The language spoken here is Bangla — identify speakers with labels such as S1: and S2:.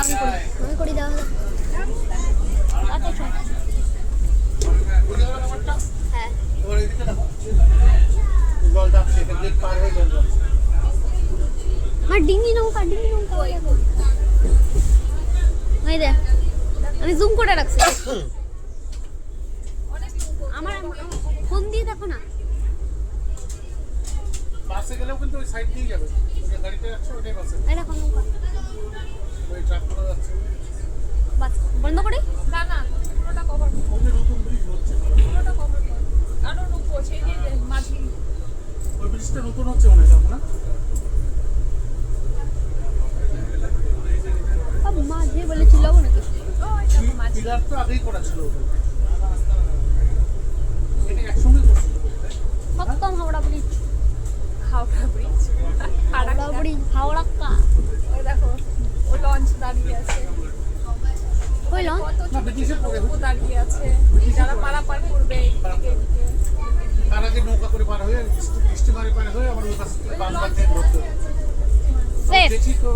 S1: আমি করি দাও হ্যাঁ আমার ডিঙ্গি নৌকা ওই দে আমি জুম করে রাখছি আমার ফোন দিয়ে দেখো না
S2: বাসে গেলেও কিন্তু ওই সাইড দিয়ে যাবে ওই গাড়িতে যাচ্ছে ওইটাই বাসে
S1: এই দেখো নৌকা
S2: ওই ট্রাক করে যাচ্ছে
S1: বাস বন্ধ করি
S3: না না পুরোটা কভার
S2: ওই নতুন ব্রিজ হচ্ছে
S3: পুরোটা কভার কর আরো রূপ সেই যে মাঝি
S2: ওই ব্রিজটা নতুন হচ্ছে মনে হয় না
S1: সব মাঝে বলেছিল নাকি
S3: ওই দেখো মাঝি
S2: পিলার তো আগেই করা ছিল এটা একসঙ্গে করছিল
S1: সপ্তম Howrah bridge
S3: Howrah bridge
S1: Howrah bridge Howrah কা
S3: ওই দেখো ওই লঞ্চ দাঁড়িয়ে আছে
S1: কইল
S3: কত
S2: না ব্রিটিশের পরে
S3: ছোট দাঁড়িয়ে আছে যারা পারাপার করবে এদিকে এদিকে
S2: তার আগে নৌকা করে পার হয়ে স্টিমারে পার হয়ে আমার ওই পাশে বাংলা ট্রেন ধরতে
S1: সেফ
S2: দেখি তো